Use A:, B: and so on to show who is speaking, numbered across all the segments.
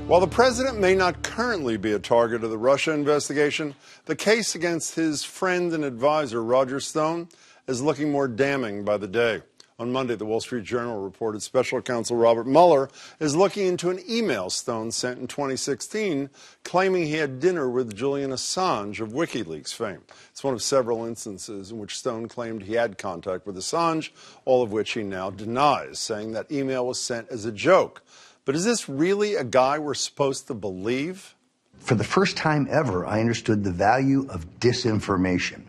A: While the president may not currently be a target of the Russia investigation, the case against his friend and advisor, Roger Stone, is looking more damning by the day. On Monday, the Wall Street Journal reported special counsel Robert Mueller is looking into an email Stone sent in 2016 claiming he had dinner with Julian Assange of WikiLeaks fame. It's one of several instances in which Stone claimed he had contact with Assange, all of which he now denies, saying that email was sent as a joke. But is this really a guy we're supposed to believe?
B: For the first time ever, I understood the value of disinformation.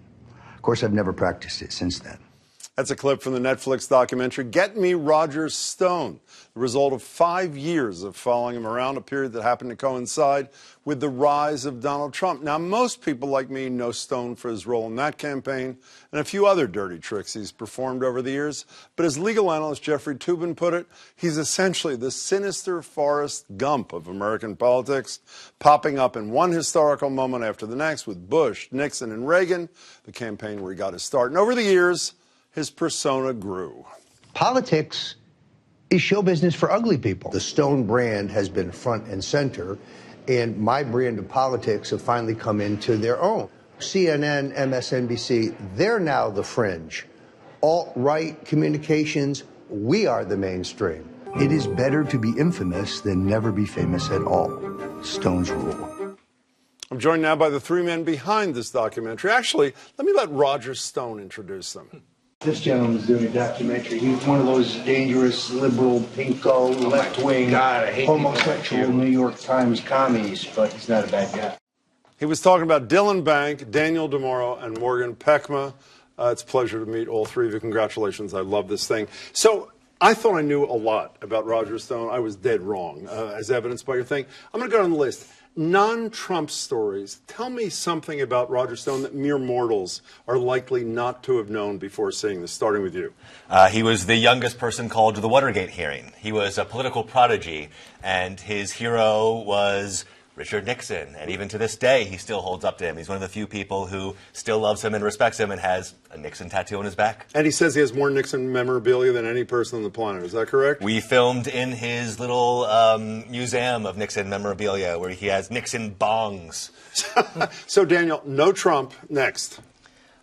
B: Of course, I've never practiced it since then.
A: That's a clip from the Netflix documentary, Get Me Roger Stone, the result of 5 years of following him around, a period that happened to coincide with the rise of Donald Trump. Now, most people like me know Stone for his role in that campaign and a few other dirty tricks he's performed over the years. But as legal analyst Jeffrey Toobin put it, he's essentially the sinister Forrest Gump of American politics, popping up in one historical moment after the next with Bush, Nixon, and Reagan, the campaign where he got his start. And over the years, his persona grew.
B: Politics is show business for ugly people. The Stone brand has been front and center, and my brand of politics have finally come into their own. CNN, MSNBC, they're now the fringe. Alt-right communications, we are the mainstream. It is better to be infamous than never be famous at all. Stone's rule.
A: I'm joined now by the three men behind this documentary. Actually, let me let Roger Stone introduce them.
C: This gentleman's doing a documentary. He's one of those dangerous, liberal, pinko, left-wing, homosexual New York Times commies, but he's not a bad guy.
A: He was talking about Dylan Bank, Daniel DiMauro, and Morgan Pehme. It's a pleasure to meet all three of you. Congratulations. I love this thing. So I thought I knew a lot about Roger Stone. I was dead wrong, as evidenced by your thing. I'm going to go down the list. Non-Trump stories. Tell me something about Roger Stone that mere mortals are likely not to have known before seeing this, starting with you.
D: He was the youngest person called to the Watergate hearing. He was a political prodigy, and his hero was Richard Nixon. And even to this day, he still holds up to him. He's one of the few people who still loves him and respects him and has a Nixon tattoo on his back. And
A: he says he has more Nixon memorabilia than any person on the planet. Is that correct?
D: We filmed in his little museum of Nixon memorabilia where he has Nixon bongs.
A: So, Daniel, no Trump. Next.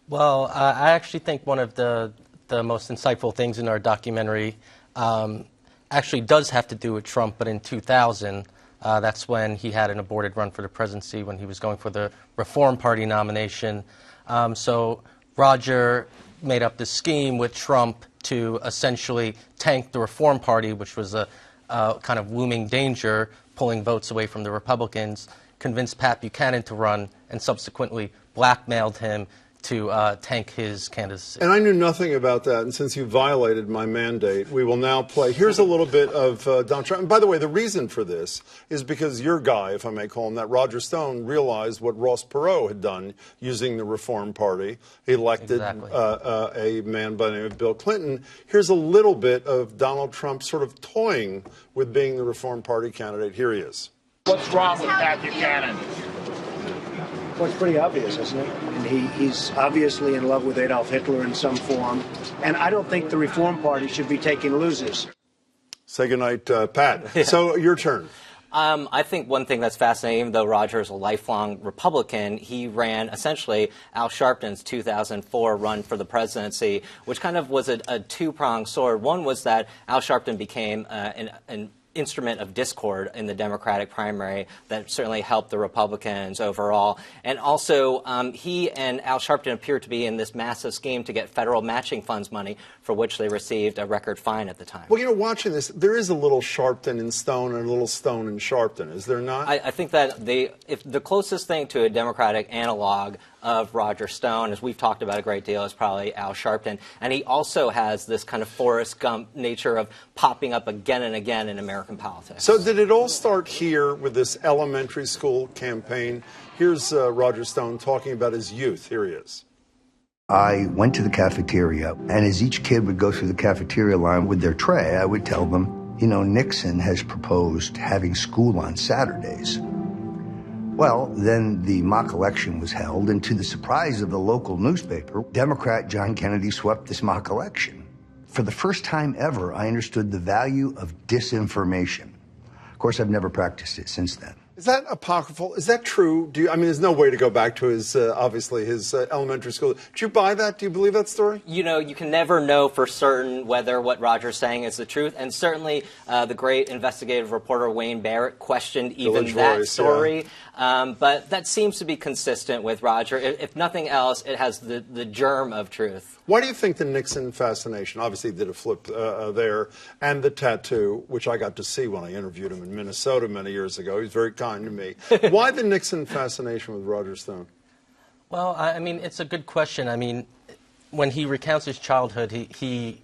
E: Well, I actually think one of the most insightful things in our documentary actually does have to do with Trump, but in 2000, that's when he had an aborted run for the presidency when he was going for the Reform Party nomination. So Roger made up this scheme with Trump to essentially tank the Reform Party, which was a kind of looming danger, pulling votes away from the Republicans, convinced Pat Buchanan to run, and subsequently blackmailed him to tank his candidacy.
A: And I knew nothing about that, and since you violated my mandate, we will now play. Here's a little bit of Donald Trump. And by the way, the reason for this is because your guy, if I may call him that, Roger Stone, realized what Ross Perot had done using the Reform Party. He elected a man by the name of Bill Clinton. Here's a little bit of Donald Trump sort of toying with being the Reform Party candidate. Here he is.
F: What's wrong with Pat Buchanan?
C: Well, it's pretty obvious, isn't it? And he's obviously in love with Adolf Hitler in some form. And I don't think the Reform Party should be taking losers.
A: Say goodnight, Pat. Yeah. So, your turn.
G: I think one thing that's fascinating, even though Roger is a lifelong Republican, he ran essentially Al Sharpton's 2004 run for the presidency, which kind of was a two-pronged sword. One was that Al Sharpton became an instrument of discord in the Democratic primary that certainly helped the Republicans overall. And also, he and Al Sharpton appeared to be in this massive scheme to get federal matching funds money, for which they received a record fine at the time.
A: Well, you know, watching this, there is a little Sharpton in Stone and a little Stone in Sharpton, is there not?
G: I think that if the closest thing to a Democratic analog of Roger Stone, as we've talked about a great deal, is probably Al Sharpton. And he also has this kind of Forrest Gump nature of popping up again and again in American politics.
A: So did it all start here with this elementary school campaign? Here's Roger Stone talking about his youth. Here he is.
B: I went to the cafeteria, and as each kid would go through the cafeteria line with their tray, I would tell them, you know, Nixon has proposed having school on Saturdays. Well, then the mock election was held, and to the surprise of the local newspaper, Democrat John Kennedy swept this mock election. For the first time ever, I understood the value of disinformation. Of Of course, I've never practiced it since then.
A: Is that apocryphal? Is that true? I mean, there's no way to go back to his, obviously, his elementary school. Did you buy that? Do you believe that story?
G: You know, you can never know for certain whether what Roger's saying is the truth. And certainly the great investigative reporter Wayne Barrett questioned even that story. Yeah. But that seems to be consistent with Roger. If nothing else, it has the germ of truth.
A: Why do you think the Nixon fascination, obviously did a flip there, and the tattoo, which I got to see when I interviewed him in Minnesota many years ago. He was very kind to me. Why the Nixon fascination with Roger Stone?
E: Well, I mean, it's a good question. I mean, when he recounts his childhood, he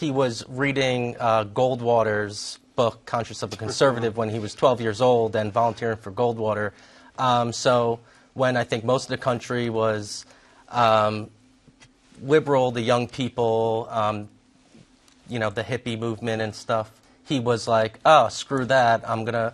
E: was reading Goldwater's book, Conscience of a Conservative, when he was 12 years old and volunteering for Goldwater. So when I think most of the country was liberal, the young people, you know, the hippie movement and stuff, he was like, oh, screw that, I'm going to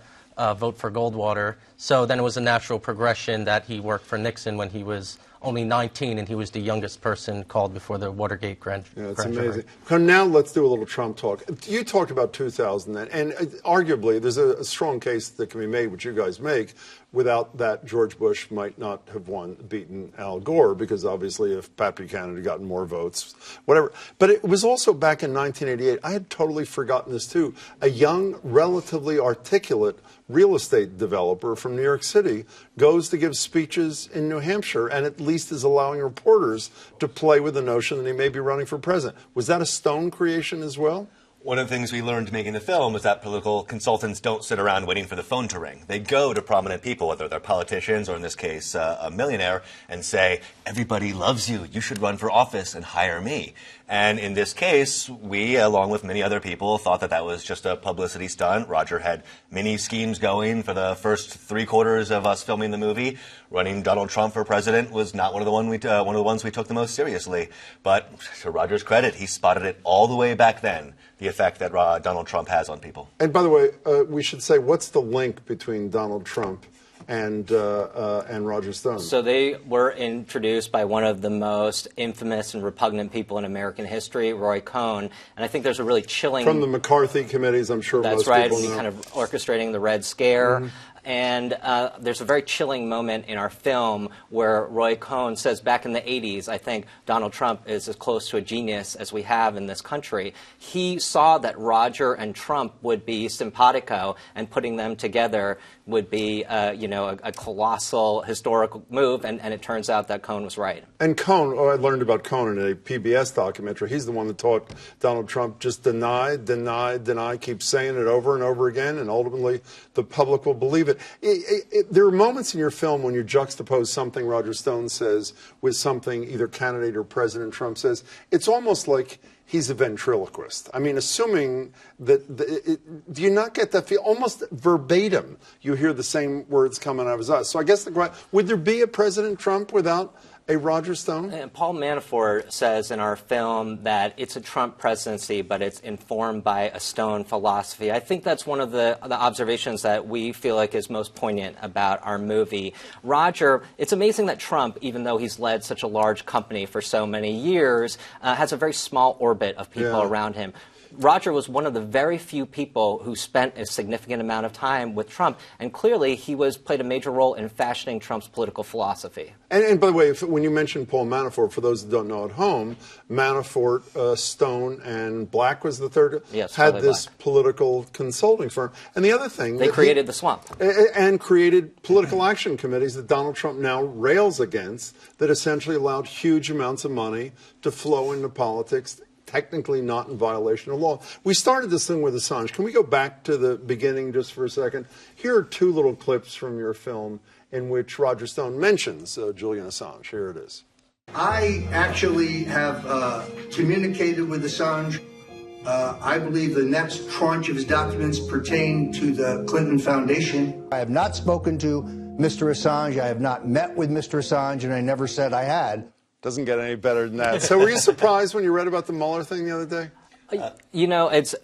E: vote for Goldwater. So then it was a natural progression that he worked for Nixon when he was only 19, and he was the youngest person called before the Watergate grand jury.
A: Yeah, it's amazing. So now let's do a little Trump talk. You talked about 2000, and arguably there's a strong case that can be made, which you guys make. Without that, George Bush might not have beaten Al Gore, because obviously if Pat Buchanan had gotten more votes, whatever. But it was also back in 1988, I had totally forgotten this too, a young, relatively articulate real estate developer from New York City goes to give speeches in New Hampshire and at least is allowing reporters to play with the notion that he may be running for president. Was that a Stone creation as well?
D: One of the things we learned making the film was that political consultants don't sit around waiting for the phone to ring. They go to prominent people, whether they're politicians or in this case a millionaire, and say, everybody loves you, you should run for office and hire me. And in this case, we, along with many other people, thought that that was just a publicity stunt. Roger had many schemes going for the first 3/4 of us filming the movie. Running Donald Trump for president was not one of the ones we took the most seriously. But to Roger's credit, he spotted it all the way back then, the effect that Donald Trump has on people.
A: And by the way, we should say, what's the link between Donald Trump and Roger Stone?
G: So they were introduced by one of the most infamous and repugnant people in American history, Roy Cohn. And I think there's a really chilling...
A: From the McCarthy committees, I'm sure most people know.
G: That's right, kind of orchestrating the Red Scare. Mm-hmm. And there's a very chilling moment in our film where Roy Cohn says back in the 80s, I think Donald Trump is as close to a genius as we have in this country. He saw that Roger and Trump would be simpatico, and putting them together would be, you know, a colossal historical move, and it turns out that Cohn was right.
A: And Cohn, I learned about Cohn in a PBS documentary. He's the one that taught Donald Trump just deny, keep saying it over and over again, and ultimately the public will believe it. There are moments in your film when you juxtapose something Roger Stone says with something either candidate or President Trump says. It's almost like he's a ventriloquist. I mean, assuming that, do you not get that feel? Almost verbatim, you hear the same words coming out of his eyes. So I guess the question, would there be a President Trump without a Roger Stone?
G: And Paul Manafort says in our film that it's a Trump presidency, but it's informed by a Stone philosophy. I think that's one of the observations that we feel like is most poignant about our movie. Roger, it's amazing that Trump, even though he's led such a large company for so many years, has a very small orbit of people around him. Roger was one of the very few people who spent a significant amount of time with Trump, and clearly he played a major role in fashioning Trump's political philosophy.
A: And by the way, when you mentioned Paul Manafort, for those that don't know at home, Manafort, Stone, and Black was the third, had this political consulting firm. And the other thing...
G: They created the swamp.
A: And created political action committees that Donald Trump now rails against, that essentially allowed huge amounts of money to flow into politics, technically not in violation of law. We started this thing with Assange. Can we go back to the beginning just for a second? Here are two little clips from your film in which Roger Stone mentions Julian Assange. Here it is.
B: I actually have communicated with Assange. I believe the next tranche of his documents pertain to the Clinton Foundation. I have not spoken to Mr. Assange. I have not met with Mr. Assange, and I never said I had.
A: Doesn't get any better than that. So were you surprised when you read about the Mueller thing the other day?
G: You know, it's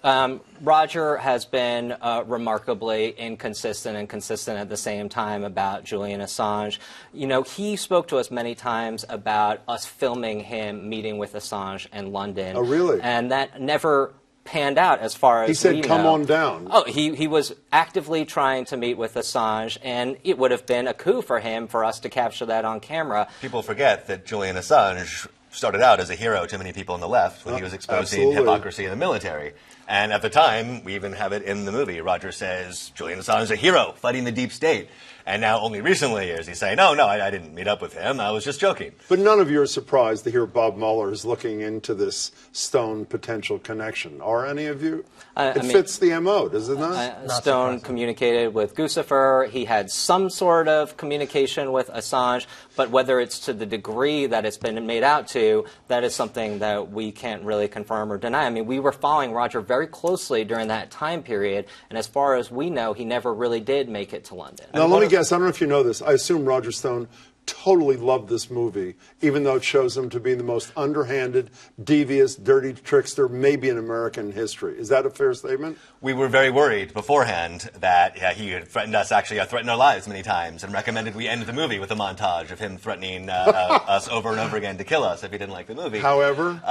G: Roger has been remarkably inconsistent and consistent at the same time about Julian Assange. You know, he spoke to us many times about us filming him meeting with Assange in London.
A: Oh, really?
G: And that never panned out as far as
A: he said,
G: we
A: come
G: know.
A: on down.
G: Oh, he was actively trying to meet with Assange, and it would have been a coup for him for us to capture that on camera.
D: People forget that Julian Assange started out as a hero to many people on the left when he was exposing
A: Absolutely.
D: hypocrisy in the military. And at the time, we even have it in the movie, Roger says, Julian Assange is a hero fighting the deep state. And now only recently is he saying, no, I didn't meet up with him. I was just joking.
A: But none of you are surprised to hear Bob Mueller is looking into this Stone potential connection. Are any of you? It fits the MO, does it not?
G: Stone communicated with Guccifer. He had some sort of communication with Assange, but whether it's to the degree that it's been made out to, that is something that we can't really confirm or deny. I mean, we were following Roger very closely during that time period, and as far as we know, he never really did make it to London.
A: Now, let me guess. I don't know if you know this. I assume Roger Stone totally loved this movie, even though it shows him to be the most underhanded, devious, dirty trickster maybe in American history. Is that a fair statement?
D: We were very worried beforehand that he had threatened us, actually threatened our lives many times, and recommended we end the movie with a montage of him threatening us over and over again to kill us if he didn't like the movie.
A: However...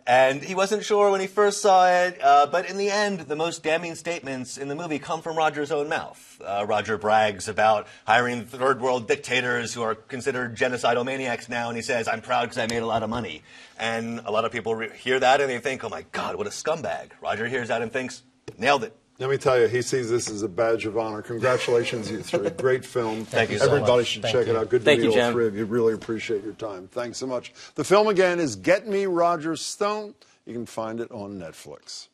D: and he wasn't sure when he first saw it, but in the end, the most damning statements in the movie come from Roger's own mouth. Roger brags about hiring third world dictators who are considered genocidal maniacs now, and he says, I'm proud because I made a lot of money. And a lot of people hear that and they think, oh my God, what a scumbag. Roger hears that and thinks, nailed it.
A: Let me tell you, he sees this as a badge of honor. Congratulations, you three. Great film.
D: Thank you so
A: Everybody
D: much.
A: should check it out. Good to
G: Thank
A: meet
G: you,
A: all
G: Jim.
A: three of you. Really appreciate your time. Thanks so much. The film, again, is Get Me, Roger Stone. You can find it on Netflix.